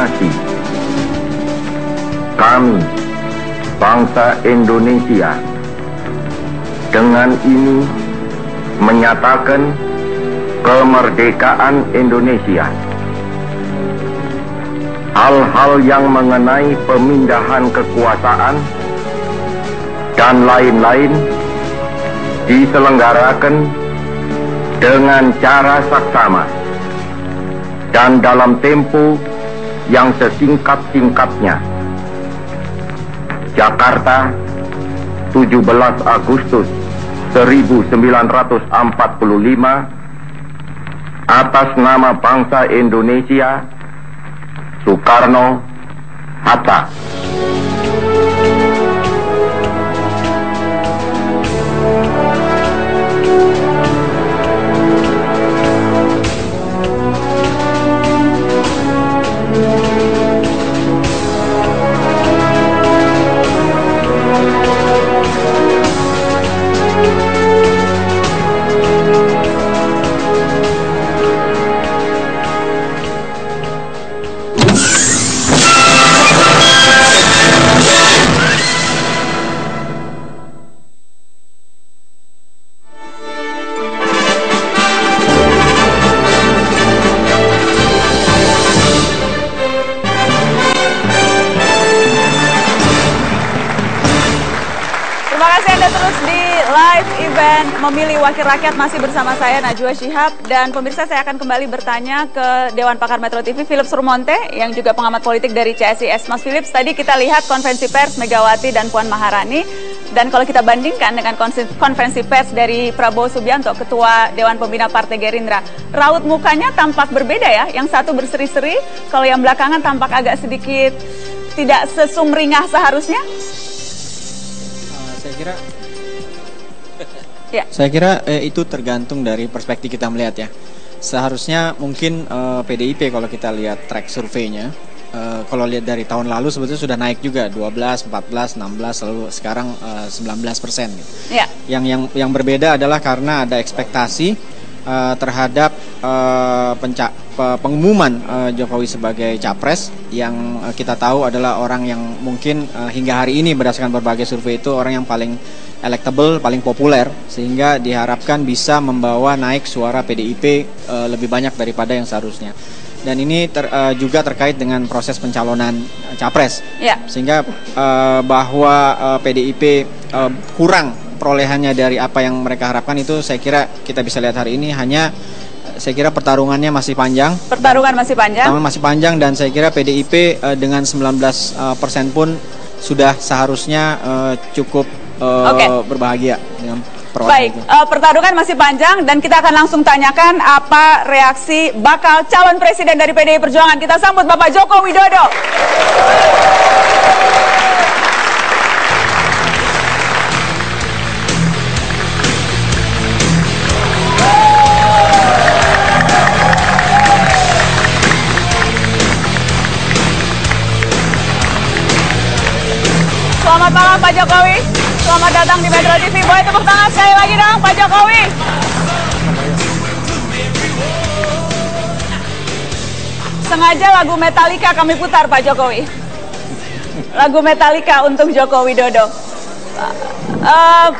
proklamasi. Kami, bangsa Indonesia, dengan ini menyatakan kemerdekaan Indonesia. Hal-hal yang mengenai pemindahan kekuasaan dan lain-lain diselenggarakan dengan cara saksama dan dalam tempo yang sesingkat-singkatnya. Jakarta, 17 Agustus 1945, atas nama bangsa Indonesia, Soekarno Hatta. Memilih Wakil Rakyat masih bersama saya Najwa Shihab, dan pemirsa, saya akan kembali bertanya ke Dewan Pakar Metro TV Philips Surmonte yang juga pengamat politik dari CSIS. Mas Philips, tadi kita lihat konferensi pers Megawati dan Puan Maharani, dan kalau kita bandingkan dengan konferensi pers dari Prabowo Subianto, Ketua Dewan Pembina Partai Gerindra, raut mukanya tampak berbeda ya. Yang satu berseri-seri, kalau yang belakangan tampak agak sedikit tidak sesumringah seharusnya. Saya kira itu tergantung dari perspektif kita melihat ya. Seharusnya mungkin PDIP kalau kita lihat track surveinya, kalau lihat dari tahun lalu sebetulnya sudah naik juga 12, 14, 16, lalu sekarang 19%. Gitu. Ya. Yang berbeda adalah karena ada ekspektasi terhadap pengumuman Jokowi sebagai capres, yang kita tahu adalah orang yang mungkin hingga hari ini berdasarkan berbagai survei itu orang yang paling electable, paling populer, sehingga diharapkan bisa membawa naik suara PDIP lebih banyak daripada yang seharusnya. Dan ini juga terkait dengan proses pencalonan capres, ya. Sehingga bahwa PDIP kurang perolehannya dari apa yang mereka harapkan, itu saya kira kita bisa lihat hari ini. Hanya saya kira pertarungannya masih panjang. Masih panjang, dan saya kira PDIP dengan 19% pun sudah seharusnya cukup berbahagia dengan Baik, pertarungan masih panjang, dan kita akan langsung tanyakan apa reaksi bakal calon presiden dari PDI Perjuangan. Kita sambut Bapak Joko Widodo. Selamat malam Pak Jokowi. Selamat datang di Metro TV. Boleh tepuk tangan sekali lagi dong Pak Jokowi. Sengaja lagu Metallica kami putar Pak Jokowi. Lagu Metallica untuk Joko Widodo.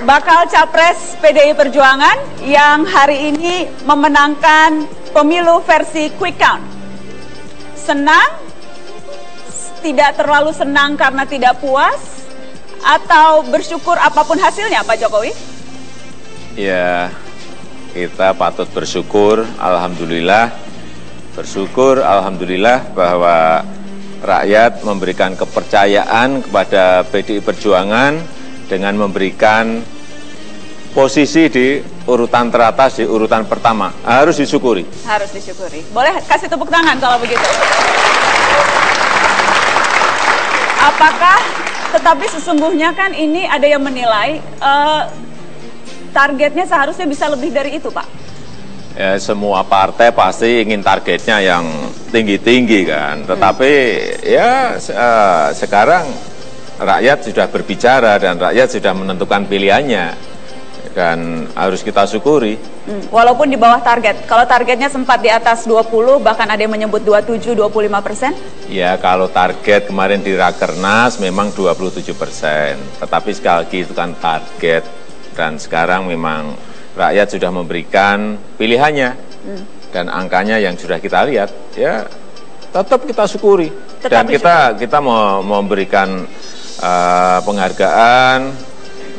Bakal capres PDI Perjuangan yang hari ini memenangkan pemilu versi quick count. Senang? Tidak terlalu senang karena tidak puas? Atau bersyukur apapun hasilnya Pak Jokowi? Ya, kita patut bersyukur, alhamdulillah. Bersyukur, alhamdulillah, bahwa rakyat memberikan kepercayaan kepada PDI Perjuangan dengan memberikan posisi di urutan teratas, di urutan pertama. Harus disyukuri. Harus disyukuri. Boleh kasih tepuk tangan kalau begitu. Apakah, tetapi sesungguhnya kan ini ada yang menilai targetnya seharusnya bisa lebih dari itu, Pak. Ya, semua partai pasti ingin targetnya yang tinggi-tinggi kan. Tetapi ya sekarang rakyat sudah berbicara dan rakyat sudah menentukan pilihannya. dan harus kita syukuri. Walaupun di bawah target. Kalau targetnya sempat di atas 20, bahkan ada yang menyebut 27-25%. Ya, kalau target kemarin di Rakernas memang 27%. Tetapi sekali lagi itu kan target. Dan sekarang memang rakyat sudah memberikan pilihannya. Dan angkanya yang sudah kita lihat, ya tetap kita syukuri. Dan kita mau memberikan penghargaan,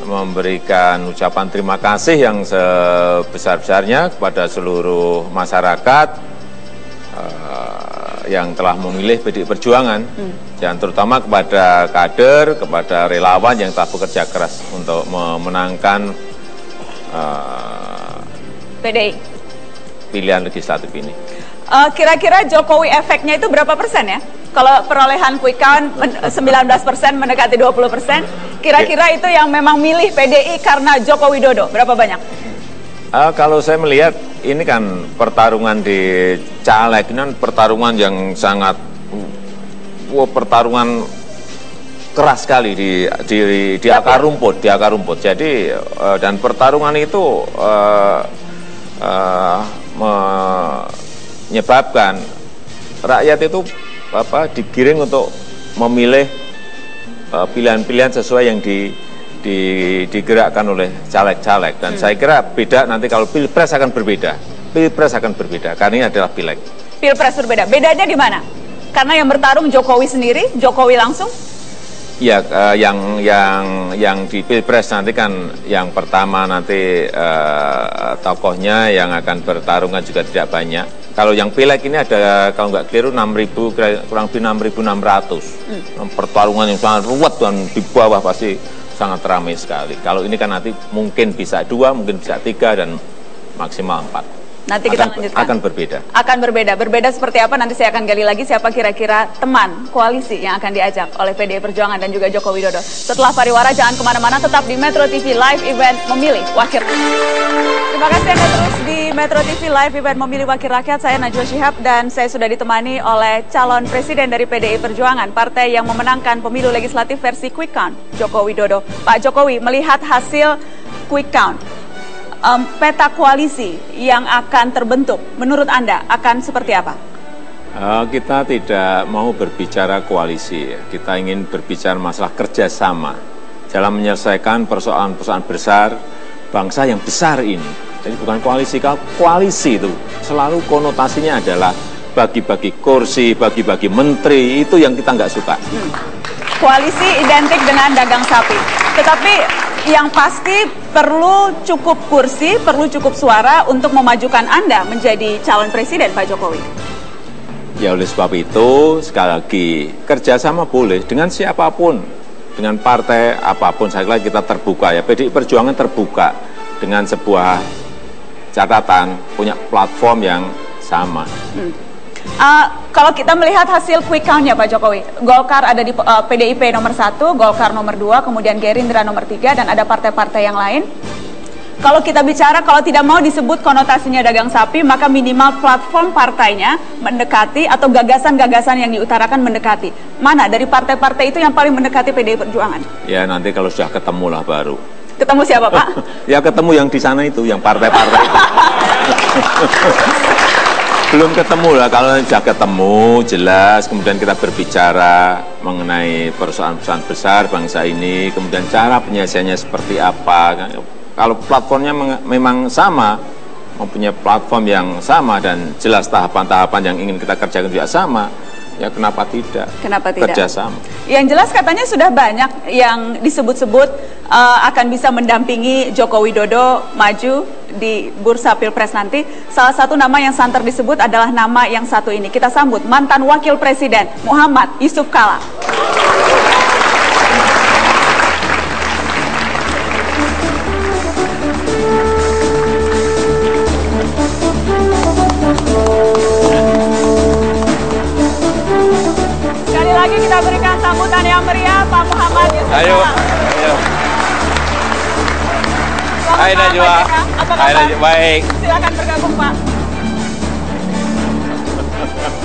memberikan ucapan terima kasih yang sebesar-besarnya kepada seluruh masyarakat yang telah memilih PDI Perjuangan, dan terutama kepada kader, kepada relawan yang telah bekerja keras untuk memenangkan PDI pilihan legislatif ini. Kira-kira Jokowi efeknya itu berapa persen ya? Kalau perolehan quick count 19% mendekati 20%, kira-kira itu yang memang milih PDI karena Joko Widodo, berapa banyak? Kalau saya melihat ini kan pertarungan di caleg, ini kan pertarungan yang sangat pertarungan keras sekali di akar rumput, Jadi dan pertarungan itu menyebabkan rakyat itu digiring untuk memilih pilihan-pilihan sesuai yang digerakkan oleh caleg-caleg. Dan saya kira beda nanti kalau pilpres akan berbeda. Karena ini adalah pileg. Pilpres berbeda. Bedanya di mana? Karena yang bertarung Jokowi sendiri, Jokowi langsung? Ya, yang di pilpres nanti kan yang pertama nanti tokohnya yang akan bertarung kan juga tidak banyak. Kalau yang pileg ini ada, kalau nggak keliru 6.000, kurang lebih 6.600. Pertarungan yang sangat ruwet dan di bawah pasti sangat ramai sekali. Kalau ini kan nanti mungkin bisa 2, mungkin bisa 3 dan maksimal 4. Nanti kita lanjutkan. Akan berbeda. Akan berbeda. Berbeda seperti apa nanti saya akan gali lagi siapa kira-kira teman koalisi yang akan diajak oleh PDI Perjuangan dan juga Joko Widodo. Setelah pariwara jangan kemana-mana, tetap di Metro TV Live Event Memilih Wakil. Terima kasih Anda terus di Metro TV Live Event Memilih Wakil Rakyat. Saya Najwa Shihab dan saya sudah ditemani oleh calon presiden dari PDI Perjuangan, partai yang memenangkan pemilu legislatif versi quick count, Joko Widodo. Pak Jokowi, melihat hasil quick count, peta koalisi yang akan terbentuk, menurut Anda akan seperti apa? Kita tidak mau berbicara koalisi, kita ingin berbicara masalah kerjasama dalam menyelesaikan persoalan-persoalan besar bangsa yang besar ini. Jadi bukan koalisi, kalau koalisi itu selalu konotasinya adalah bagi-bagi kursi, bagi-bagi menteri, itu yang kita nggak suka. Koalisi identik dengan dagang sapi, tetapi yang pasti perlu cukup kursi, perlu cukup suara untuk memajukan Anda menjadi calon presiden, Pak Jokowi. Ya oleh sebab itu, sekali lagi, kerjasama boleh dengan siapapun, dengan partai apapun, saya kira kita terbuka ya. PDI Perjuangan terbuka dengan sebuah catatan, punya platform yang sama. Kalau kita melihat hasil quick count-nya Pak Jokowi, Golkar ada di PDIP nomor 1, Golkar nomor 2, kemudian Gerindra nomor 3, dan ada partai-partai yang lain. Kalau kita bicara, kalau tidak mau disebut konotasinya dagang sapi, maka minimal platform partainya mendekati atau gagasan-gagasan yang diutarakan mendekati. Mana dari partai-partai itu yang paling mendekati PDI Perjuangan? Ya nanti kalau sudah ketemu lah baru. Ketemu siapa Pak? Ya ketemu yang di sana itu, yang partai-partai itu. Belum ketemu lah, kalau sudah ketemu jelas, kemudian kita berbicara mengenai persoalan-persoalan besar bangsa ini, kemudian cara penyelesaiannya seperti apa. Kalau platformnya memang sama, mempunyai platform yang sama dan jelas tahapan-tahapan yang ingin kita kerjakan juga sama, ya kenapa tidak? Kenapa tidak? Kerjasama. Yang jelas katanya sudah banyak yang disebut-sebut akan bisa mendampingi Joko Widodo maju di bursa Pilpres nanti. Salah satu nama yang santer disebut adalah nama yang satu ini. Kita sambut mantan Wakil Presiden Muhammad Yusuf Kalla. Sekali lagi kita berikan sambutan yang meriah Pak Muhammad Yusuf Kalla. Ayo. Hai Najwa. Hai Najwa, baik. Silakan bergabung Pak.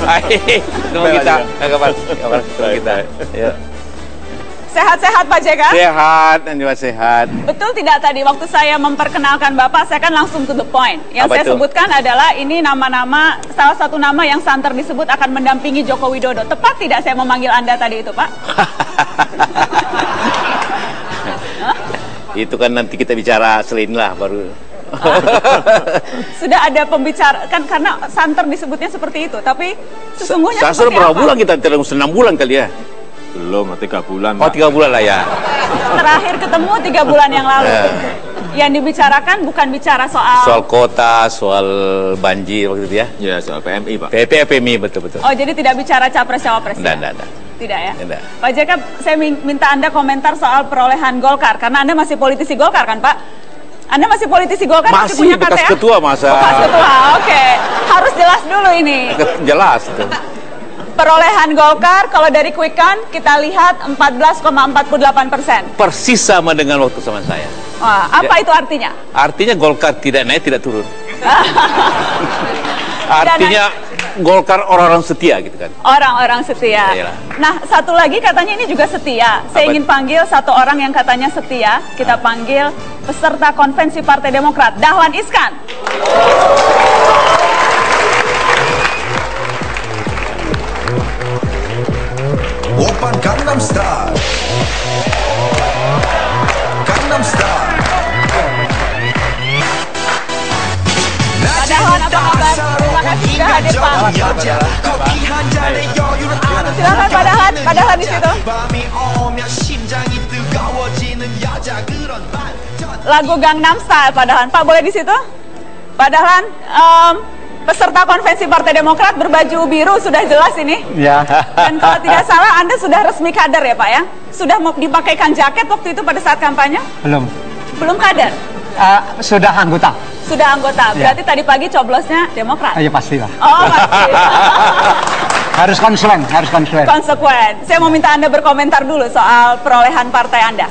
Hai, ketemu kita. Kabar ketemu kita. Yuk. Sehat-sehat Pak JK? Sehat, dan juga sehat. Betul tidak tadi waktu saya memperkenalkan Bapak, saya kan langsung to the point. Yang Apa saya itu? sebutkan adalah ini nama-nama, salah satu nama yang santer disebut akan mendampingi Joko Widodo. Tepat tidak saya memanggil Anda tadi itu, Pak? Itu kan nanti kita bicara selain lah baru. Sudah ada pembicara, kan karena santer disebutnya seperti itu. Tapi sesungguhnya Saya seperti berapa apa? bulan kita terus 6 bulan kali ya? Belum, 3 bulan. Oh, Pak. 3 bulan lah ya. Terakhir ketemu 3 bulan yang lalu. Yang dibicarakan bukan bicara Soal kota, soal banjir waktu itu ya. Ya, soal PMI, Pak. PMI betul-betul. Oh, jadi tidak bicara capres-cawapres ya? Enggak. Tidak ya? Tidak. Pak JK, saya minta Anda komentar soal perolehan Golkar. Karena Anda masih politisi Golkar kan, Pak? Anda masih politisi Golkar? Masih punya bekas KTA? ketua masa. Bekas ketua, oke. Harus jelas dulu ini. Jelas itu. Perolehan Golkar, kalau dari Quick Count, kita lihat 14,48%. Persis sama dengan waktu sama saya. Wah, apa itu artinya? Artinya Golkar tidak naik, tidak turun. Artinya Golkar orang-orang setia gitu kan. Orang-orang setia. Iyalah. Nah, satu lagi katanya ini juga setia. Saya ingin panggil satu orang yang katanya setia. Kita panggil peserta konvensi Partai Demokrat, Dahlan Iskan. Oppan Gangnam Style. Gangnam Style. Pak Dahlan, apa kabar? Terima kasih sudah hadir, Pak. Silakan Pak Dahlan. Pak Dahlan di situ. Lagu Gangnam Style, Pak Dahlan. Pak, boleh di situ? Pak Dahlan, peserta konvensi Partai Demokrat berbaju biru sudah jelas ini. Ya. Dan kalau tidak salah Anda sudah resmi kader ya Pak ya? Sudah mau dipakaikan jaket waktu itu pada saat kampanye? Belum. Belum kader? Sudah anggota. Sudah anggota. Ya. Berarti tadi pagi coblosnya Demokrat? Ya pastilah. Oh pasti. Harus konsekuen, harus konsekuen. Konsekuen. Saya mau minta Anda berkomentar dulu soal perolehan partai Anda.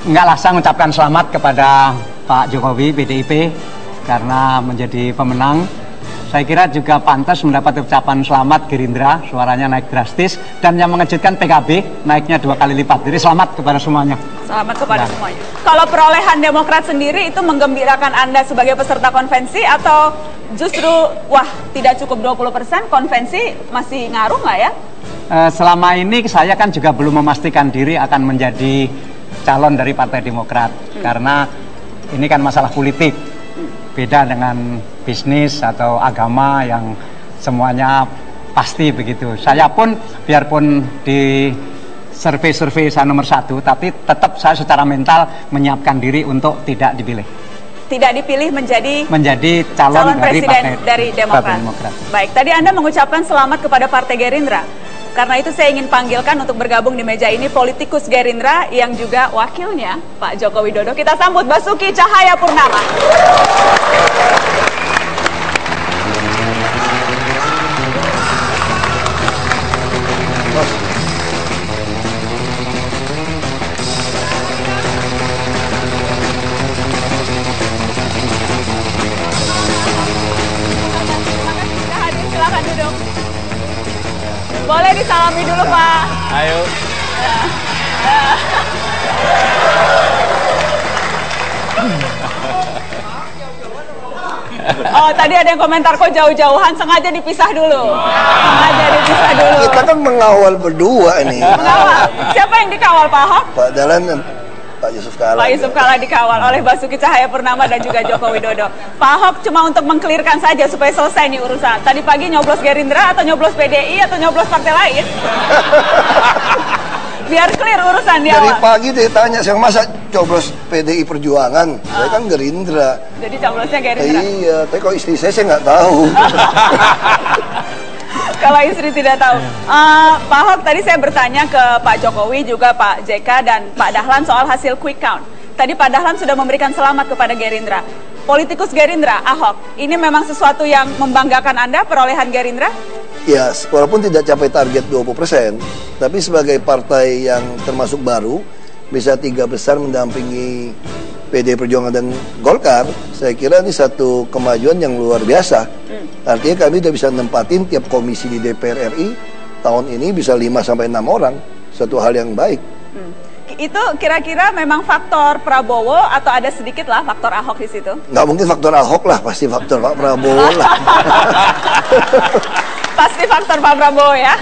Enggak lah, saya mengucapkan selamat kepada Pak Jokowi, PDIP, karena menjadi pemenang. Saya kira juga pantas mendapat ucapan selamat Gerindra, suaranya naik drastis, dan yang mengejutkan PKB naiknya 2 kali lipat. Jadi selamat kepada semuanya. Selamat kepada semuanya. Kalau perolehan Demokrat sendiri itu menggembirakan Anda sebagai peserta konvensi atau justru wah tidak cukup 20%, konvensi masih ngaruh nggak ya? Selama ini saya kan juga belum memastikan diri akan menjadi calon dari Partai Demokrat, karena ini kan masalah politik. Beda dengan bisnis atau agama yang semuanya pasti begitu. Saya pun biarpun di survei saya nomor 1, tapi tetap saya secara mental menyiapkan diri untuk tidak dipilih. Tidak dipilih menjadi calon presiden dari Partai Demokrat. Demokrat. Baik, tadi Anda mengucapkan selamat kepada Partai Gerindra. Karena itu saya ingin panggilkan untuk bergabung di meja ini politikus Gerindra yang juga wakilnya Pak Joko Widodo. Kita sambut Basuki Cahayapurnama. Silakan duduk. Boleh disalami dulu, Pak. Ayo. Oh, tadi ada yang komentar kok jauh-jauhan, sengaja dipisah dulu. Sengaja dipisah dulu. Kita kan mengawal berdua nih. Mengawal. Siapa yang dikawal, Pak Ahok? Pak Dahlan dan Pak Yusuf Kala. Pak Yusuf Kala dikawal oleh Basuki Cahayapurnama dan juga Joko Widodo. Pak Ahok cuma untuk mengklirkan saja supaya selesai nih urusan. Tadi pagi nyoblos Gerindra atau nyoblos PDI atau nyoblos partai lain? Biar clear urusan di Dari awal. pagi dia tanya, saya masa coblos PDI Perjuangan? Saya kan Gerindra. Jadi coblosnya Gerindra. Iya, tapi kalau istri saya nggak tahu. Kalau istri tidak tahu. Pak Ahok, tadi saya bertanya ke Pak Jokowi, juga Pak JK dan Pak Dahlan soal hasil quick count. Tadi Pak Dahlan sudah memberikan selamat kepada Gerindra. Politikus Gerindra, Ahok, ini memang sesuatu yang membanggakan Anda, perolehan Gerindra? Ya, walaupun tidak capai target 20%, tapi sebagai partai yang termasuk baru, bisa 3 besar mendampingi PD Perjuangan dan Golkar, saya kira ini satu kemajuan yang luar biasa. Artinya kami sudah bisa nempatin tiap komisi di DPR RI tahun ini bisa 5-6 orang, satu hal yang baik. Itu kira-kira memang faktor Prabowo atau ada sedikit lah faktor Ahok di situ? Nggak mungkin faktor Ahok lah, pasti faktor Pak Prabowo lah. Pasti faktor Pak Prabowo ya.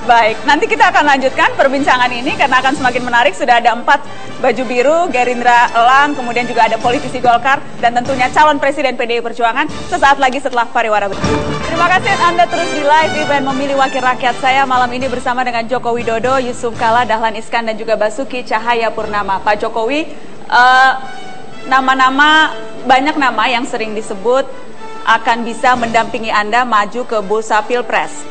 Baik, nanti kita akan lanjutkan perbincangan ini karena akan semakin menarik. Sudah ada 4 baju biru, Gerindra, Elang, kemudian juga ada politisi Golkar dan tentunya calon presiden PDI Perjuangan sesaat lagi setelah pariwara berikut. Terima kasih Anda terus di live event Memilih Wakil Rakyat. Saya malam ini bersama dengan Joko Widodo, Yusuf Kala, Dahlan Iskan dan juga Basuki Cahayapurnama. Pak Jokowi, banyak nama yang sering disebut akan bisa mendampingi Anda maju ke bursa Pilpres.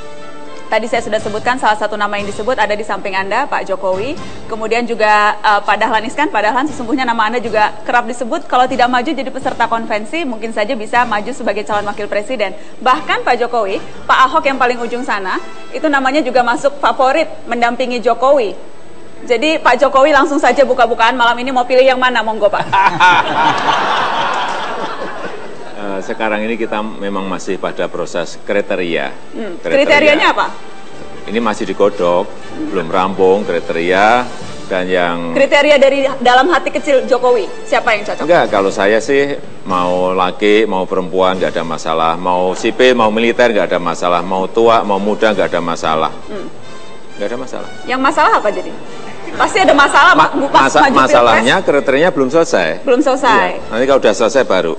Tadi saya sudah sebutkan salah satu nama yang disebut ada di samping Anda, Pak Jokowi. Kemudian juga Pak Dahlan Iskan. Pak Dahlan, sesungguhnya nama Anda juga kerap disebut. Kalau tidak maju jadi peserta konvensi, mungkin saja bisa maju sebagai calon wakil presiden. Bahkan Pak Jokowi, Pak Ahok yang paling ujung sana, itu namanya juga masuk favorit mendampingi Jokowi. Jadi Pak Jokowi langsung saja buka-bukaan malam ini mau pilih yang mana, monggo Pak. Sekarang ini kita memang masih pada proses kriteria. Kriterianya apa? Ini masih digodok, belum rampung kriteria dan yang... Kriteria dari dalam hati kecil Jokowi, siapa yang cocok? Enggak, kalau saya sih mau laki, mau perempuan nggak ada masalah, mau sipil, mau militer nggak ada masalah, mau tua, mau muda nggak ada masalah. Nggak ada masalah. Yang masalah apa jadi? Pasti ada masalah, masalahnya kriterianya belum selesai. Belum selesai. Iya. Nanti kalau udah selesai baru.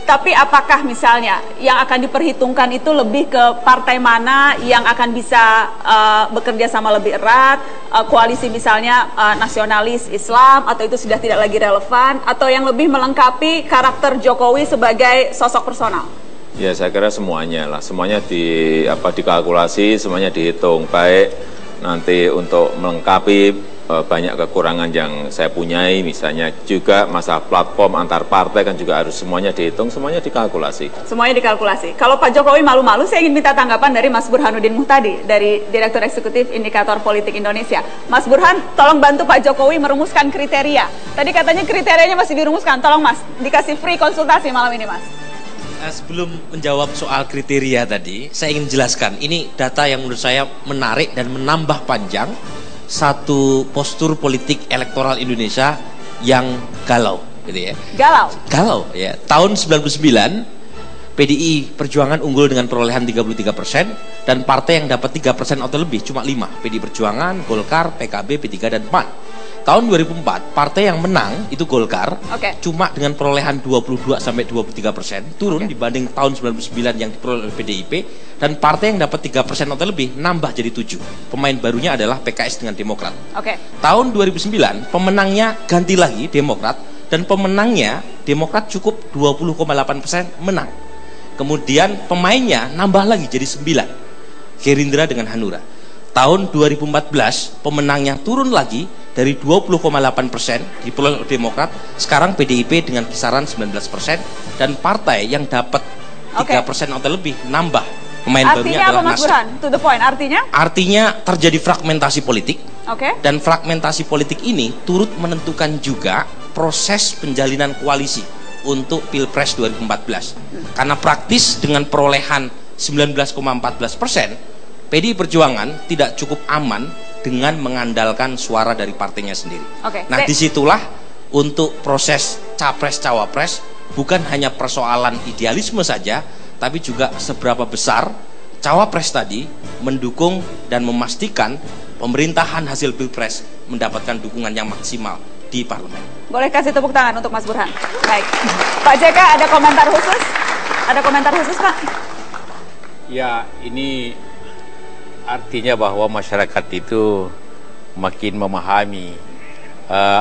Tapi apakah misalnya yang akan diperhitungkan itu lebih ke partai mana yang akan bisa bekerja sama lebih erat, koalisi misalnya nasionalis Islam, atau itu sudah tidak lagi relevan, atau yang lebih melengkapi karakter Jokowi sebagai sosok personal? Ya saya kira semuanya lah, semuanya dikalkulasi, semuanya dihitung, baik nanti untuk melengkapi banyak kekurangan yang saya punyai, misalnya juga masalah platform antar partai kan juga harus semuanya dihitung, semuanya dikalkulasi. Semuanya dikalkulasi. Kalau Pak Jokowi malu-malu, saya ingin minta tanggapan dari Mas Burhanuddin Muhtadi, dari Direktur Eksekutif Indikator Politik Indonesia. Mas Burhan, tolong bantu Pak Jokowi merumuskan kriteria. Tadi katanya kriterianya masih dirumuskan, tolong Mas, dikasih free konsultasi malam ini Mas. Sebelum menjawab soal kriteria tadi, saya ingin jelaskan, ini data yang menurut saya menarik dan menambah panjang satu postur politik elektoral Indonesia yang galau, gitu ya. Galau, ya. Tahun 99, PDI Perjuangan unggul dengan perolehan 33% dan partai yang dapat 3% atau lebih cuma 5, PDI Perjuangan, Golkar, PKB, P3 dan PAN. Tahun 2004, partai yang menang itu Golkar, cuma dengan perolehan 22-23%, turun dibanding tahun 99 yang diperoleh oleh PDIP, dan partai yang dapat 3% atau lebih nambah jadi 7. Pemain barunya adalah PKS dengan Demokrat. Tahun 2009, pemenangnya ganti lagi Demokrat, dan pemenangnya Demokrat cukup 20,8% menang. Kemudian pemainnya nambah lagi jadi 9, Gerindra dengan Hanura. Tahun 2014, pemenangnya turun lagi dari 20,8% diperoleh Demokrat, sekarang PDIP dengan kisaran 19%, dan partai yang dapat 3% atau lebih nambah. Pemain barunya adalah Mas Burhan? To the point, artinya? Artinya terjadi fragmentasi politik, dan fragmentasi politik ini turut menentukan juga proses penjalinan koalisi untuk Pilpres 2014. Karena praktis dengan perolehan 19,14%, PDI Perjuangan tidak cukup aman dengan mengandalkan suara dari partainya sendiri. Nah, disitulah untuk proses capres-cawapres bukan hanya persoalan idealisme saja, tapi juga seberapa besar cawapres tadi mendukung dan memastikan pemerintahan hasil Pilpres mendapatkan dukungan yang maksimal di parlemen. Boleh kasih tepuk tangan untuk Mas Burhan. Baik. Pak JK, ada komentar khusus? Ada komentar khusus, Pak? Ya, ini artinya bahwa masyarakat itu makin memahami,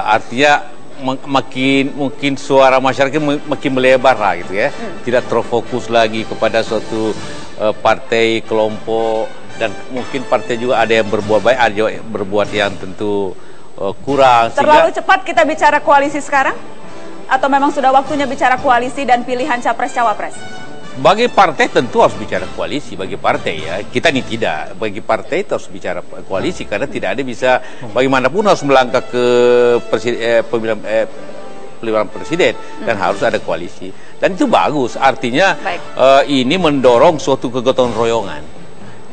artinya mungkin suara masyarakat makin melebar lah gitu ya, tidak terfokus lagi kepada suatu partai, kelompok, dan mungkin partai juga ada yang berbuat baik, ada yang berbuat yang tentu kurang. Terlalu cepat kita bicara koalisi sekarang? Atau memang sudah waktunya bicara koalisi dan pilihan capres-cawapres? Bagi partai tentu harus bicara koalisi, bagi partai ya, kita ini tidak. Bagi partai itu harus bicara koalisi, karena tidak ada bisa, bagaimanapun harus melangkah ke pemilihan presiden, dan harus ada koalisi. Dan itu bagus, artinya ini mendorong suatu kegotong royongan.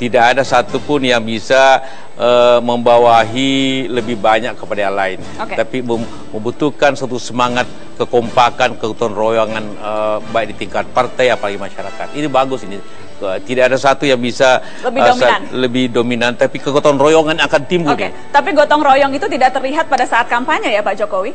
Tidak ada satupun yang bisa membawahi lebih banyak kepada yang lain. Tapi membutuhkan suatu semangat kekompakan, kegotong royongan baik di tingkat partai apalagi masyarakat. Ini bagus ini. Tidak ada satu yang bisa lebih dominan, tapi kegotong royongan akan timbul. Tapi gotong royong itu tidak terlihat pada saat kampanye ya Pak Jokowi?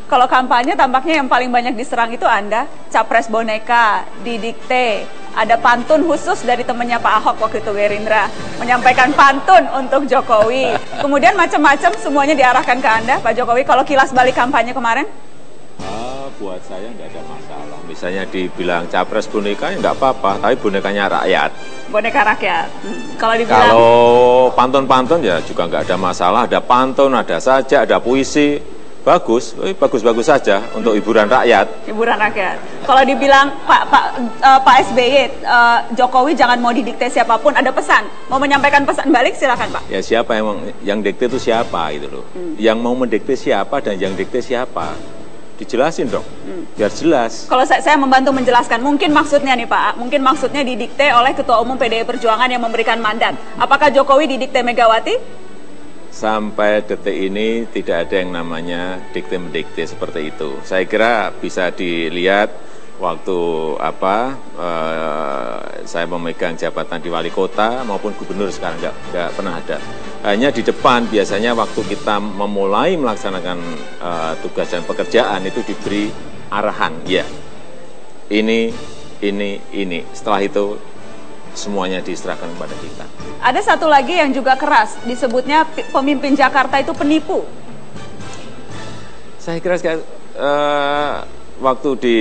Kalau kampanye tampaknya yang paling banyak diserang itu Anda, capres boneka, didikte, ada pantun khusus dari temannya Pak Ahok waktu itu Gerindra, menyampaikan pantun untuk Jokowi. Kemudian macam-macam semuanya diarahkan ke Anda, Pak Jokowi. Kalau kilas balik kampanye kemarin? Buat saya nggak ada masalah. Misalnya dibilang capres boneka ya nggak apa-apa, tapi bonekanya rakyat. Boneka rakyat. Kalau pantun-pantun ya juga nggak ada masalah. Ada pantun, ada sajak, ada puisi. Bagus saja untuk hiburan rakyat. Hiburan rakyat. Kalau dibilang Pak SBY, Jokowi jangan mau didikte siapapun, ada pesan, mau menyampaikan pesan balik, silakan Pak. Ya siapa yang dikte itu siapa gitu loh. Yang mau mendikte siapa dan yang dikte siapa, dijelasin dong, biar jelas. Kalau saya membantu menjelaskan, mungkin maksudnya nih Pak, mungkin maksudnya didikte oleh Ketua Umum PDI Perjuangan yang memberikan mandat. Apakah Jokowi didikte Megawati? Sampai detik ini tidak ada yang namanya dikte-mendikte seperti itu. Saya kira bisa dilihat waktu saya memegang jabatan di wali kota maupun gubernur sekarang nggak pernah ada. Hanya di depan biasanya waktu kita memulai melaksanakan tugas dan pekerjaan itu diberi arahan, ya ini. Setelah itu semuanya diserahkan kepada kita. Ada satu lagi yang juga keras, disebutnya pemimpin Jakarta itu penipu. Saya kira waktu di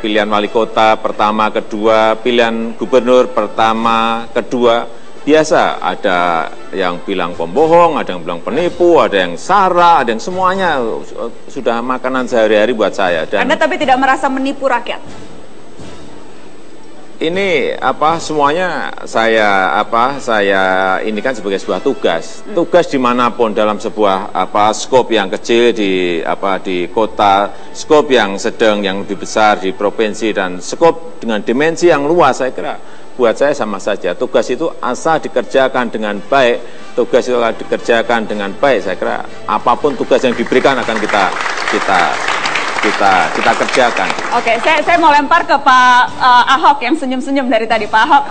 pilihan wali kota pertama, kedua, pilihan gubernur pertama, kedua, biasa ada yang bilang pembohong, ada yang bilang penipu, ada yang sara, ada yang semuanya sudah makanan sehari-hari buat saya. Dan Anda tapi tidak merasa menipu rakyat? Ini semuanya saya ini kan sebagai sebuah tugas dimanapun dalam sebuah skop yang kecil di kota, skop yang sedang, yang lebih besar di provinsi, dan skop dengan dimensi yang luas. Saya kira buat saya sama saja, tugas itu asal dikerjakan dengan baik, saya kira apapun tugas yang diberikan akan kita kerjakan. Oke, saya mau lempar ke Pak Ahok yang senyum-senyum dari tadi. Pak Ahok,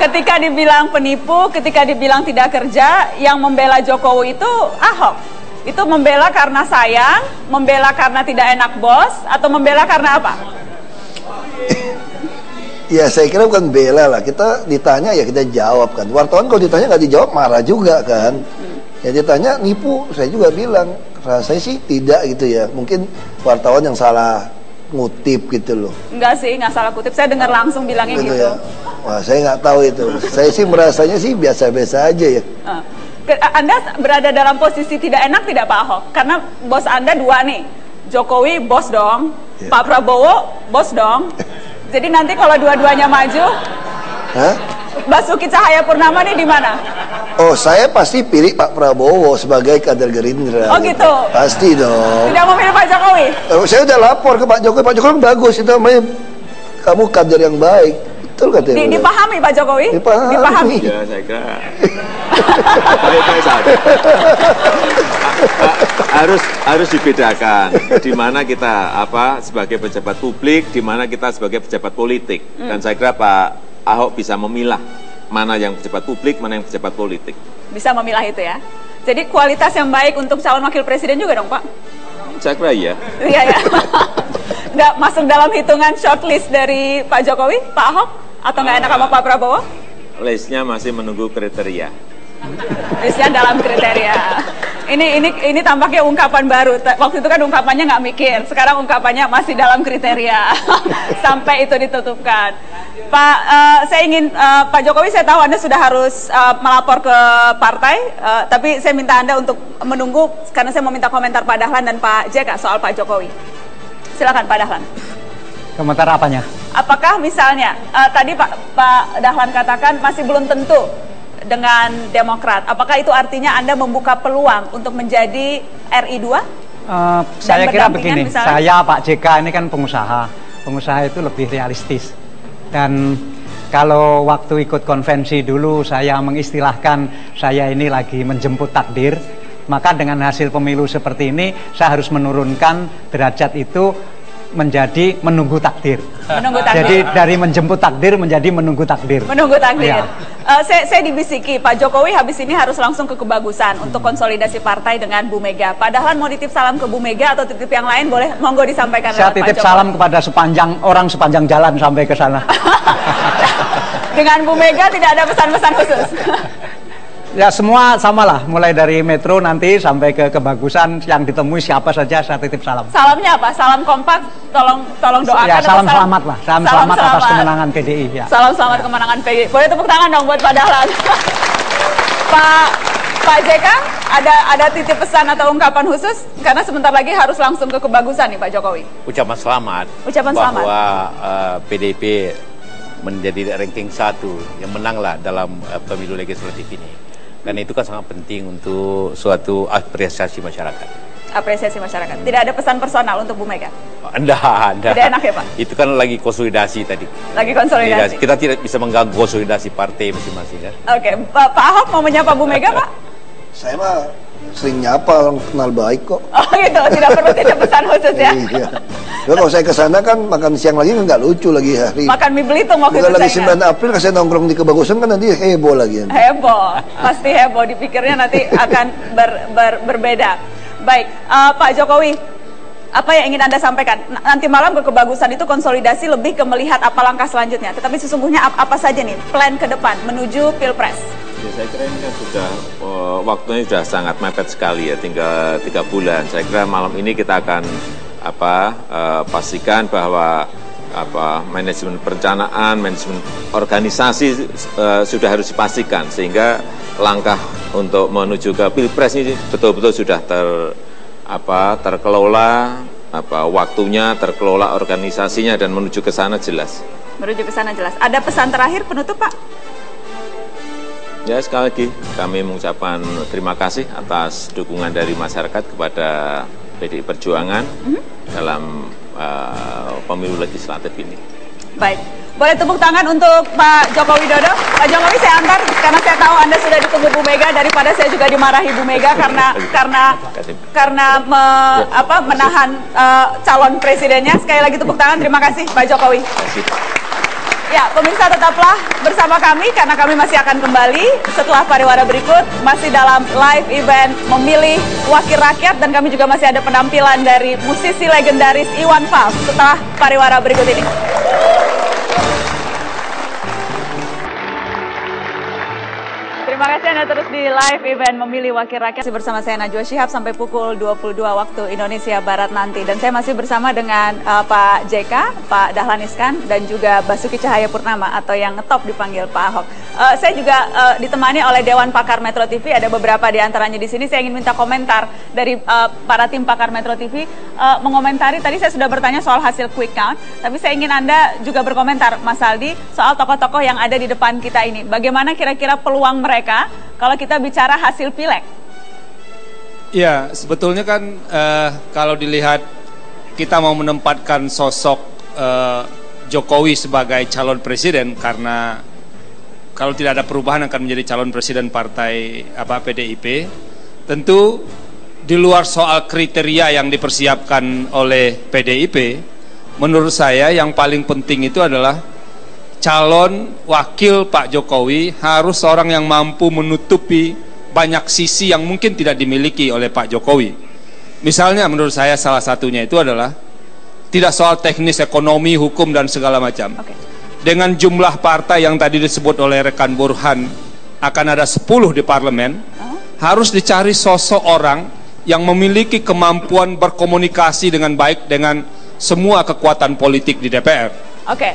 ketika dibilang penipu, ketika dibilang tidak kerja, yang membela Jokowi itu Ahok. Itu membela karena sayang, membela karena tidak enak bos, atau membela karena apa? Ya saya kira bukan bela lah, kita ditanya ya kita jawab kan. Wartawan kalau ditanya nggak dijawab marah juga kan. Ya ditanya nipu, saya juga bilang rasanya sih tidak gitu ya. Mungkin wartawan yang salah ngutip gitu loh. Enggak sih, nggak salah kutip. Saya dengar langsung bilangnya gitu. Ya? Wah, saya nggak tahu itu. Saya sih merasanya sih biasa-biasa aja ya. Anda berada dalam posisi tidak enak tidak Pak Ahok? Karena bos Anda dua nih. Jokowi bos dong, Pak Prabowo bos dong. Jadi nanti kalau dua-duanya maju, Basuki Cahayapurnama nih di mana? Oh, saya pasti pilih Pak Prabowo sebagai kader Gerindra. Oh gitu? Pasti dong. Tidak memilih Pak Jokowi? Saya udah lapor ke Pak Jokowi. Pak Jokowi bagus, itu namanya kamu kader yang baik. Betul katanya. Dipahami Pak Jokowi? Dipahami. Ya, saya kira. harus dibedakan di mana kita sebagai pejabat publik, di mana kita sebagai pejabat politik. Dan saya kira Pak Ahok bisa memilah mana yang pejabat publik, mana yang pejabat politik. Bisa memilah itu ya. Jadi kualitas yang baik untuk calon wakil presiden juga dong Pak? Saya kira iya. Iya ya. Nggak masuk dalam hitungan shortlist dari Pak Jokowi, Pak Ahok? Atau nggak enak sama Pak Prabowo? Listnya masih menunggu kriteria. Listnya dalam kriteria. Ini tampaknya ungkapan baru. Waktu itu kan ungkapannya nggak mikir. Sekarang ungkapannya masih dalam kriteria. Sampai itu ditutupkan. Pak, saya ingin Pak Jokowi, saya tahu Anda sudah harus melapor ke partai, tapi saya minta Anda untuk menunggu karena saya mau minta komentar Pak Dahlan dan Pak JK soal Pak Jokowi. Silakan Pak Dahlan. Komentar apanya? Apakah misalnya tadi Pak Dahlan katakan masih belum tentu dengan Demokrat. Apakah itu artinya Anda membuka peluang untuk menjadi RI2? Saya kira begini, saya Pak JK ini kan pengusaha. Pengusaha itu lebih realistis. Dan Kalau waktu ikut konvensi dulu saya mengistilahkan saya ini lagi menjemput takdir, maka dengan hasil pemilu seperti ini saya harus menurunkan derajat itu menjadi menunggu takdir. Menunggu takdir. Jadi dari menjemput takdir menjadi menunggu takdir. Menunggu takdir. Ya. Saya dibisiki Pak Jokowi habis ini harus langsung ke Kebagusan untuk konsolidasi partai dengan Bu Mega. Padahal mau titip salam ke Bu Mega atau titip yang lain boleh, monggo disampaikan. Saya titip salam kepada sepanjang jalan sampai ke sana. Dengan Bu Mega tidak ada pesan-pesan khusus. Ya semua samalah, mulai dari Metro nanti sampai ke Kebagusan, yang ditemui siapa saja saya titip salam. Salamnya apa? Salam kompak, tolong doakan. Ya salam selamat lah, salam selamat atas kemenangan PDI. Ya. Salam selamat kemenangan PDI. Boleh tepuk tangan dong buat Pak Dahlan. Pak JK, ada titip pesan atau ungkapan khusus? Karena sebentar lagi harus langsung ke Kebagusan nih Pak Jokowi. Ucapan selamat. Bahwa PDIP menjadi ranking 1 yang menanglah dalam pemilu legislatif ini. Karena itu kan sangat penting untuk suatu apresiasi masyarakat. Apresiasi masyarakat. Tidak ada pesan personal untuk Bu Mega? Tidak. Tidak enak ya Pak? Itu kan lagi konsolidasi tadi. Lagi konsolidasi. Kita tidak bisa mengganggu konsolidasi partai masing-masing kan. Oke, Pak Ahok mau menyapa Bu Mega Pak? Saya mah sering nyapa, orang kenal baik kok. Oh gitu, tidak perlu titip pesan khusus ya? Iya. Kalau saya ke sana kan makan siang lagi nggak lucu lagi hari. Makan mie Belitung waktu itu lagi saya 9 April saya nongkrong di Kebagusan kan nanti heboh lagi. Heboh, pasti heboh. Dipikirnya nanti akan berbeda. Baik, Pak Jokowi, apa yang ingin Anda sampaikan? Nanti malam ke Kebagusan itu konsolidasi lebih ke melihat apa langkah selanjutnya. Tetapi sesungguhnya apa saja nih plan ke depan menuju Pilpres? Ya, saya kira ini kan sudah waktunya sudah sangat mepet sekali ya, tinggal 3 bulan. Saya kira malam ini kita akan pastikan bahwa manajemen perencanaan, manajemen organisasi sudah harus dipastikan sehingga langkah untuk menuju ke Pilpres ini betul-betul sudah terkelola, waktunya terkelola, organisasinya, dan menuju ke sana jelas. Menuju ke sana jelas. Ada pesan terakhir penutup Pak? Ya, sekali lagi kami mengucapkan terima kasih atas dukungan dari masyarakat kepada PDI Perjuangan dalam pemilu legislatif ini. Baik, boleh tepuk tangan untuk Pak Joko Widodo. Pak Jokowi saya antar karena saya tahu Anda sudah ditunggu Bu Mega, daripada saya juga dimarahi Bu Mega karena menahan calon presidennya. Sekali lagi tepuk tangan, terima kasih Pak Jokowi. Ya, pemirsa tetaplah bersama kami karena kami masih akan kembali setelah pariwara berikut, masih dalam live event memilih wakil rakyat, dan kami juga masih ada penampilan dari musisi legendaris Iwan Fals setelah pariwara berikut ini. Terima kasih Anda terus di live event memilih wakil rakyat bersama saya Najwa Shihab sampai pukul 22 waktu Indonesia Barat nanti. Dan saya masih bersama dengan Pak JK, Pak Dahlan Iskan, dan juga Basuki Cahayapurnama atau yang ngetop dipanggil Pak Ahok. Saya juga ditemani oleh Dewan Pakar Metro TV, ada beberapa di antaranya di sini. Saya ingin minta komentar dari para tim pakar Metro TV mengomentari. Tadi saya sudah bertanya soal hasil quick count, tapi saya ingin Anda juga berkomentar, Mas Aldi, soal tokoh-tokoh yang ada di depan kita ini. Bagaimana kira-kira peluang mereka kalau kita bicara hasil pileg? Ya, sebetulnya kan kalau dilihat kita mau menempatkan sosok Jokowi sebagai calon presiden, karena kalau tidak ada perubahan akan menjadi calon presiden partai PDIP. Tentu di luar soal kriteria yang dipersiapkan oleh PDIP, menurut saya yang paling penting itu adalah calon wakil Pak Jokowi harus seorang yang mampu menutupi banyak sisi yang mungkin tidak dimiliki oleh Pak Jokowi. Misalnya menurut saya salah satunya itu adalah tidak soal teknis ekonomi, hukum, dan segala macam. Dengan jumlah partai yang tadi disebut oleh rekan Burhan akan ada 10 di parlemen, harus dicari sosok orang yang memiliki kemampuan berkomunikasi dengan baik dengan semua kekuatan politik di DPR.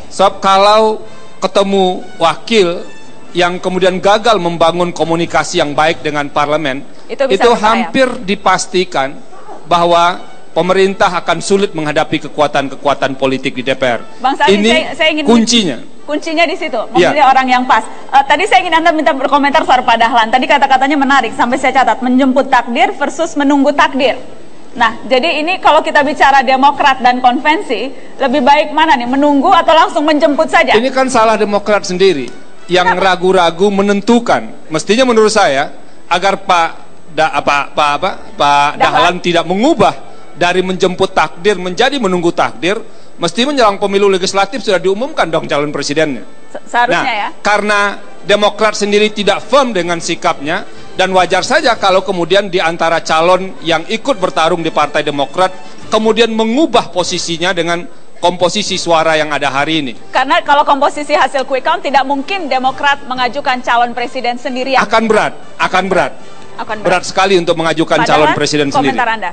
Sebab kalau ketemu wakil yang kemudian gagal membangun komunikasi yang baik dengan parlemen, itu hampir dipastikan bahwa pemerintah akan sulit menghadapi kekuatan-kekuatan politik di DPR. Bang Sandi, ini saya ingin kuncinya di situ, memilih orang yang pas. Tadi saya ingin Anda minta berkomentar soal Pak Dahlan. Tadi kata-katanya menarik, sampai saya catat, menjemput takdir versus menunggu takdir. Nah, jadi ini kalau kita bicara Demokrat dan konvensi, lebih baik mana nih? Menunggu atau langsung menjemput saja? Ini kan salah Demokrat sendiri yang ragu-ragu menentukan. Mestinya menurut saya agar Pak Dahlan tidak mengubah dari menjemput takdir menjadi menunggu takdir, mesti menjelang pemilu legislatif sudah diumumkan dong calon presidennya. Seharusnya ya. Karena Demokrat sendiri tidak firm dengan sikapnya, dan wajar saja kalau kemudian di antara calon yang ikut bertarung di Partai Demokrat kemudian mengubah posisinya dengan komposisi suara yang ada hari ini. Karena kalau komposisi hasil quick count tidak mungkin Demokrat mengajukan calon presiden sendirian. Akan berat. Berat sekali untuk mengajukan calon presiden sendiri. Komentar Anda.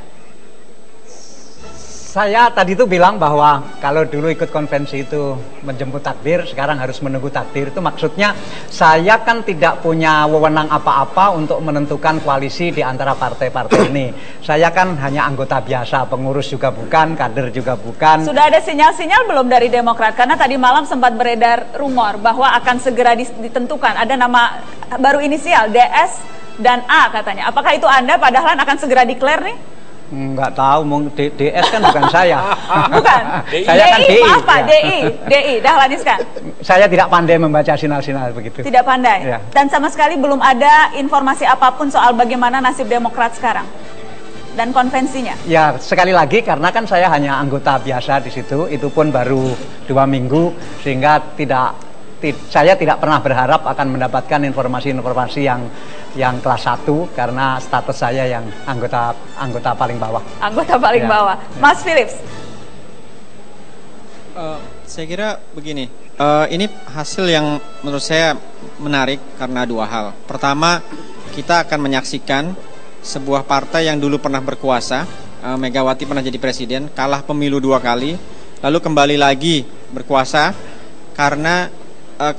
Saya tadi itu bilang bahwa kalau dulu ikut konvensi itu menjemput takdir, sekarang harus menunggu takdir. Itu maksudnya saya kan tidak punya wewenang apa-apa untuk menentukan koalisi di antara partai-partai ini. Saya kan hanya anggota biasa, pengurus juga bukan, kader juga bukan. Sudah ada sinyal-sinyal belum dari Demokrat? Karena tadi malam sempat beredar rumor bahwa akan segera ditentukan. Ada nama baru inisial, DS dan A katanya. Apakah itu Anda, Pak Dahlan, akan segera declare nih? Nggak tahu, DS kan bukan saya. Bukan. Saya kan DI. Maaf Pak, DI, Dahlan Iskan. Saya tidak pandai membaca sinyal-sinyal begitu. Tidak pandai. Ya. Dan sama sekali belum ada informasi apapun soal bagaimana nasib Demokrat sekarang dan konvensinya. Ya, sekali lagi karena kan saya hanya anggota biasa di situ, itu pun baru 2 minggu, sehingga saya tidak pernah berharap akan mendapatkan informasi-informasi yang kelas 1 karena status saya yang anggota paling bawah. Anggota paling bawah. Mas Philips. Saya kira begini, ini hasil yang menurut saya menarik karena 2 hal. Pertama, kita akan menyaksikan sebuah partai yang dulu pernah berkuasa, Megawati pernah jadi presiden, kalah pemilu 2 kali, lalu kembali lagi berkuasa karena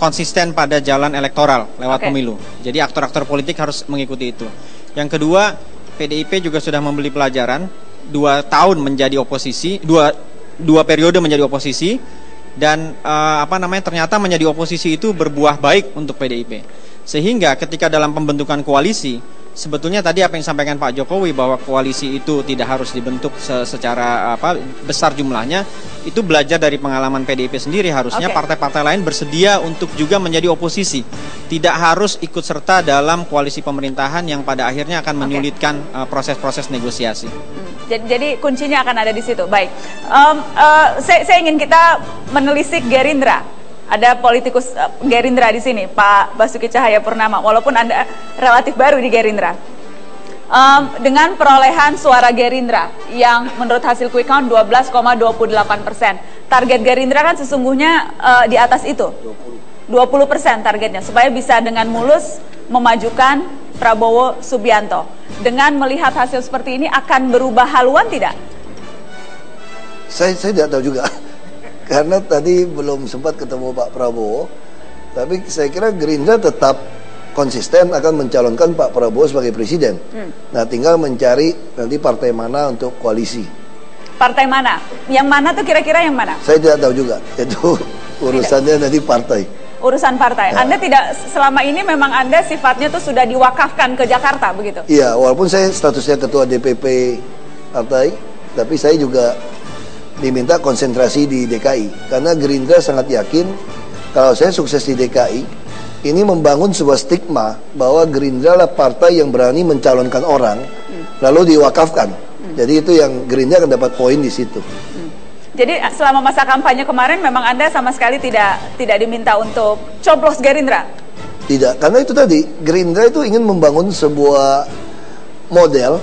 konsisten pada jalan elektoral lewat pemilu. Jadi aktor-aktor politik harus mengikuti itu. Yang kedua, PDIP juga sudah membeli pelajaran 2 tahun menjadi oposisi, dua periode menjadi oposisi, dan ternyata menjadi oposisi itu berbuah baik untuk PDIP. Sehingga ketika dalam pembentukan koalisi, sebetulnya tadi apa yang disampaikan Pak Jokowi bahwa koalisi itu tidak harus dibentuk secara besar jumlahnya, itu belajar dari pengalaman PDIP sendiri. Harusnya partai-partai lain bersedia untuk juga menjadi oposisi, tidak harus ikut serta dalam koalisi pemerintahan yang pada akhirnya akan menyulitkan proses-proses negosiasi. Jadi kuncinya akan ada di situ. Baik, saya ingin kita menelisik Gerindra. Ada politikus Gerindra di sini, Pak Basuki Cahayapurnama, walaupun Anda relatif baru di Gerindra. Dengan perolehan suara Gerindra yang menurut hasil quick count 12,28%. Target Gerindra kan sesungguhnya di atas itu. 20% targetnya, supaya bisa dengan mulus memajukan Prabowo Subianto. Dengan melihat hasil seperti ini, akan berubah haluan tidak? Saya tidak tahu juga. Karena tadi belum sempat ketemu Pak Prabowo, tapi saya kira Gerindra tetap konsisten akan mencalonkan Pak Prabowo sebagai presiden. Nah, tinggal mencari nanti partai mana untuk koalisi. Partai mana? Yang mana tuh kira-kira yang mana? Saya tidak tahu juga. Itu urusannya nanti partai. Urusan partai. Anda tidak, selama ini memang Anda sifatnya tuh sudah diwakafkan ke Jakarta begitu? Iya, walaupun saya statusnya ketua DPP partai, tapi saya juga diminta konsentrasi di DKI, karena Gerindra sangat yakin kalau saya sukses di DKI, ini membangun sebuah stigma bahwa Gerindra lah partai yang berani mencalonkan orang lalu diwakafkan. Jadi itu yang Gerindra akan dapat poin di situ. Jadi selama masa kampanye kemarin memang Anda sama sekali tidak diminta untuk coblos Gerindra? Tidak, karena itu tadi Gerindra itu ingin membangun sebuah model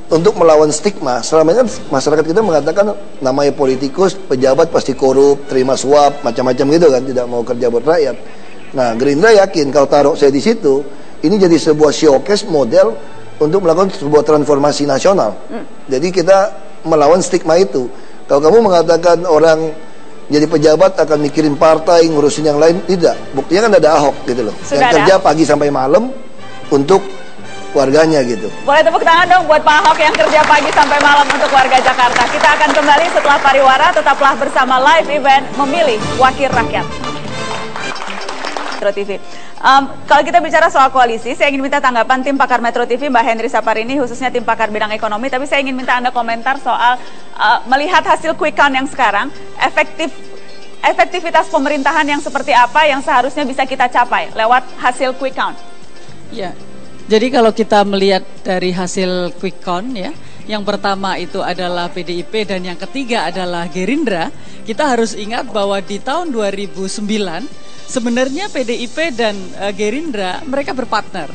untuk melawan stigma. Selama ini kan masyarakat kita mengatakan namanya politikus, pejabat pasti korup, terima suap, macam-macam gitu kan, tidak mau kerja buat rakyat. Nah, Gerindra yakin kalau taruh saya di situ, ini jadi sebuah showcase model untuk melakukan sebuah transformasi nasional. Jadi kita melawan stigma itu. Kalau kamu mengatakan orang jadi pejabat akan mikirin partai, ngurusin yang lain, tidak. Buktinya kan ada Ahok gitu loh. Yang kerja pagi sampai malam untuk warganya gitu. Boleh tepuk tangan dong buat Pak Ahok yang kerja pagi sampai malam untuk warga Jakarta. Kita akan kembali setelah pariwara, tetaplah bersama live event Memilih Wakil Rakyat. Metro TV. Kalau kita bicara soal koalisi, saya ingin minta tanggapan tim pakar Metro TV, Mbak Henry Saparini, khususnya tim pakar bidang ekonomi. Tapi saya ingin minta Anda komentar soal melihat hasil quick count yang sekarang, efektivitas pemerintahan yang seperti apa yang seharusnya bisa kita capai lewat hasil quick count. Ya, jadi kalau kita melihat dari hasil quick count ya, yang pertama itu adalah PDIP dan yang ketiga adalah Gerindra. Kita harus ingat bahwa di tahun 2009 sebenarnya PDIP dan Gerindra mereka berpartner.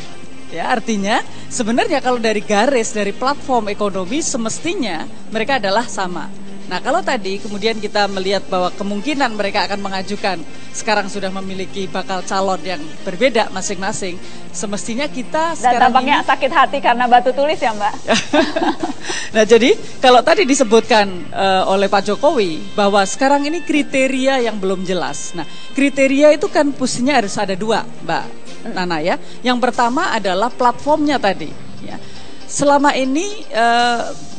Ya, artinya sebenarnya kalau dari garis, dari platform ekonomi semestinya mereka adalah sama. Nah, kalau tadi kemudian kita melihat bahwa kemungkinan mereka akan mengajukan, sekarang sudah memiliki bakal calon yang berbeda masing-masing, semestinya kita sekarang tampaknya ini sakit hati karena batu tulis ya, Mbak. Nah, jadi kalau tadi disebutkan oleh Pak Jokowi bahwa sekarang ini kriteria yang belum jelas. Nah, kriteria itu kan posisinya harus ada dua, Mbak Nana ya. Yang pertama adalah platformnya tadi ya. Selama ini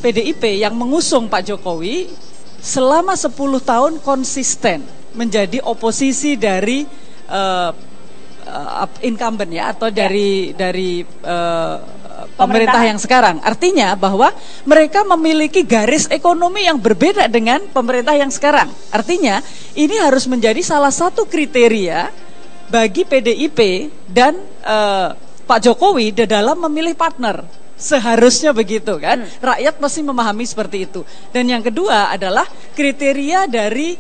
PDIP yang mengusung Pak Jokowi selama 10 tahun konsisten menjadi oposisi dari incumbent ya, atau dari pemerintah yang sekarang. Artinya bahwa mereka memiliki garis ekonomi yang berbeda dengan pemerintah yang sekarang. Artinya ini harus menjadi salah satu kriteria bagi PDIP dan Pak Jokowi dalam memilih partner. Seharusnya begitu kan, rakyat pasti memahami seperti itu. Dan yang kedua adalah kriteria dari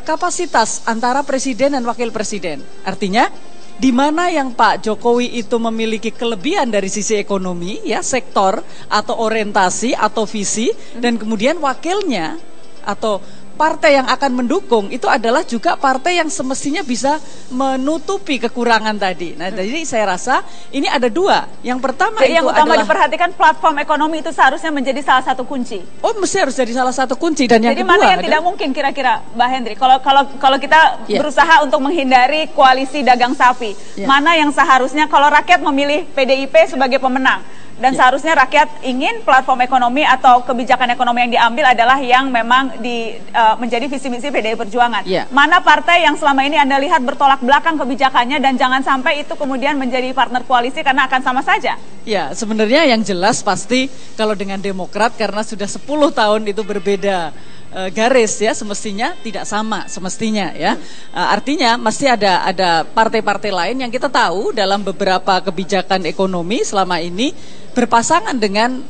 kapasitas antara presiden dan wakil presiden. Artinya di mana yang Pak Jokowi itu memiliki kelebihan dari sisi ekonomi ya, sektor atau orientasi atau visi, dan kemudian wakilnya atau partai yang akan mendukung itu adalah juga partai yang semestinya bisa menutupi kekurangan tadi. Nah, jadi saya rasa ini ada dua. Yang pertama jadi itu yang utama adalah diperhatikan platform ekonomi itu seharusnya menjadi salah satu kunci. Oh, mesti harus jadi salah satu kunci. Dan yang jadi kedua, mana yang tidak mungkin kira-kira, Mbak Hendri? Kalau kita berusaha untuk menghindari koalisi dagang sapi, mana yang seharusnya kalau rakyat memilih PDIP sebagai pemenang? Dan seharusnya rakyat ingin platform ekonomi atau kebijakan ekonomi yang diambil adalah yang memang menjadi visi misi PDI Perjuangan. Mana partai yang selama ini Anda lihat bertolak belakang kebijakannya dan jangan sampai itu kemudian menjadi partner koalisi karena akan sama saja? Ya, sebenarnya yang jelas pasti kalau dengan Demokrat karena sudah 10 tahun itu berbeda garis ya, semestinya tidak sama semestinya ya. Artinya masih ada partai-partai lain yang kita tahu dalam beberapa kebijakan ekonomi selama ini berpasangan dengan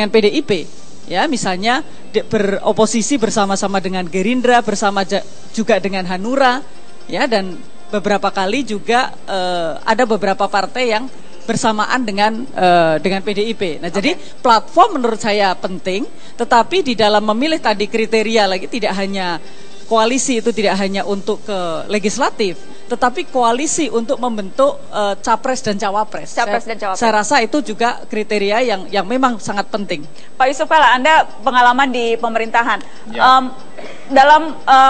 PDIP ya, misalnya beroposisi bersama-sama dengan Gerindra, bersama juga dengan Hanura ya, dan beberapa kali juga ada beberapa partai yang bersamaan dengan PDIP. Nah, jadi platform menurut saya penting, tetapi di dalam memilih tadi kriteria lagi tidak hanya koalisi itu tidak hanya untuk ke legislatif, tetapi koalisi untuk membentuk capres dan cawapres. Saya rasa itu juga kriteria yang memang sangat penting. Pak Yusuf Kalla, Anda pengalaman di pemerintahan.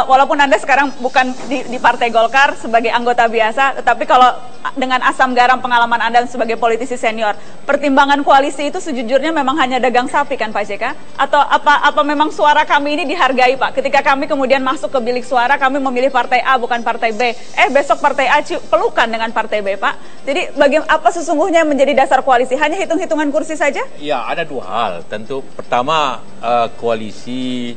Walaupun Anda sekarang bukan di Partai Golkar sebagai anggota biasa, tetapi kalau dengan asam garam pengalaman Anda sebagai politisi senior, pertimbangan koalisi itu sejujurnya memang hanya dagang sapi kan Pak JK? Atau apa memang suara kami ini dihargai Pak? Ketika kami kemudian masuk ke bilik suara, kami memilih Partai A bukan Partai B. Besok Partai A pelukan dengan Partai B Pak. Jadi apa sesungguhnya yang menjadi dasar koalisi? Hanya hitung-hitungan kursi saja? Ya, ada dua hal. Tentu pertama koalisi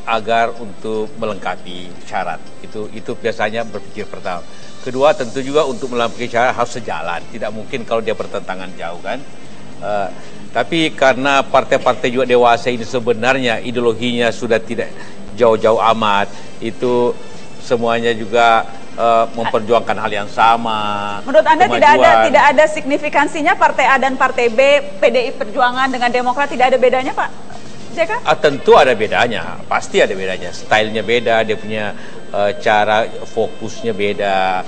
agar untuk melengkapi syarat itu biasanya berpikir pertama. Kedua tentu juga untuk melengkapi syarat harus sejalan, tidak mungkin kalau dia bertentangan jauh kan. Tapi karena partai-partai juga dewasa ini sebenarnya ideologinya sudah tidak jauh-jauh amat, itu semuanya juga memperjuangkan hal yang sama. Menurut Anda tidak ada signifikansinya Partai A dan Partai B, PDI Perjuangan dengan Demokrat tidak ada bedanya Pak JK? Tentu ada bedanya, pasti ada bedanya. Stylenya beda, dia punya cara fokusnya beda.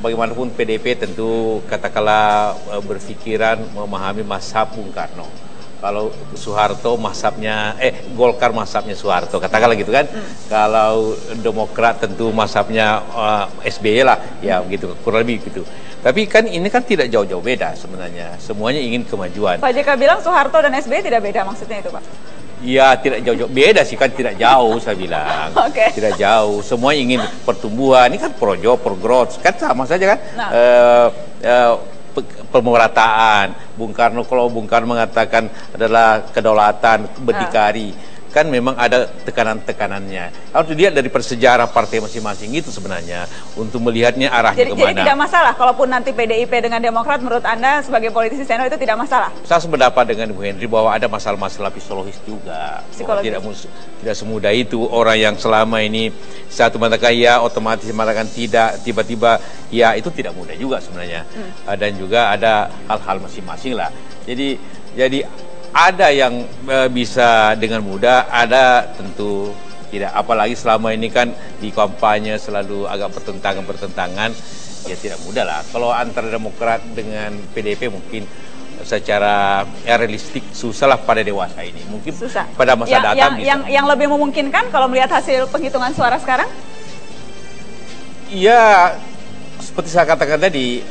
Bagaimanapun PDIP tentu katakanlah berpikiran memahami mazhab Bung Karno. Kalau Soeharto mazhabnya, Golkar mazhabnya Soeharto, katakanlah gitu kan. Kalau Demokrat tentu mazhabnya SBY lah, ya begitu, kurang lebih gitu. Tapi kan ini kan tidak jauh-jauh beda sebenarnya, semuanya ingin kemajuan. Pak JK bilang Soeharto dan SBY tidak beda, maksudnya itu Pak? Ya tidak jauh-jauh, beda sih kan, tidak jauh saya bilang. Tidak jauh, semua ingin pertumbuhan. Ini kan pro-growth, kan sama saja kan. Pemerataan. Kalau Bung Karno mengatakan adalah kedaulatan, berdikari, kan memang ada tekanan-tekanannya. Harus dilihat dari persejarah partai masing-masing itu sebenarnya untuk melihatnya arahnya kemana. Jadi tidak masalah, kalaupun nanti PDIP dengan Demokrat, menurut Anda sebagai politisi senior itu tidak masalah? Saya sependapat dengan Bu Henry bahwa ada masalah-masalah psikologis juga. Tidak semudah itu orang yang selama ini satu mengatakan ya, otomatis mengatakan tidak, tiba-tiba ya, itu tidak mudah juga sebenarnya. Dan juga ada hal-hal masing-masing lah. Jadi ada yang bisa dengan mudah, ada tentu tidak. Apalagi selama ini kan di kampanye selalu agak bertentangan, ya tidak mudah lah. Kalau antara Demokrat dengan PDIP mungkin secara realistik susah lah pada dewasa ini. Mungkin susah. Pada masa datang bisa. Yang lebih memungkinkan kalau melihat hasil penghitungan suara sekarang? Ya, seperti saya katakan tadi,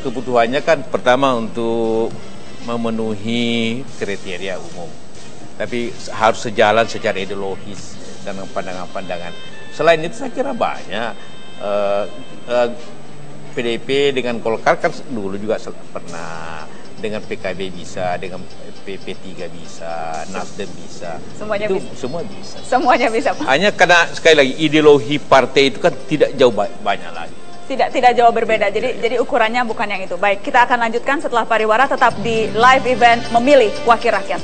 kebutuhannya kan pertama untuk memenuhi kriteria umum, tapi harus sejalan secara ideologis dan pandangan-pandangan. Selain itu saya kira banyak PDIP dengan Golkar kan dulu juga pernah, dengan PKB bisa, dengan P3 bisa, Nasdem bisa. Semuanya itu bisa. Semua bisa. Semuanya bisa, Pak. Hanya karena sekali lagi ideologi partai itu kan tidak jauh banyak lagi. Tidak jauh berbeda, jadi ukurannya bukan yang itu. Baik, kita akan lanjutkan setelah pariwara, tetap di live event Memilih Wakil Rakyat.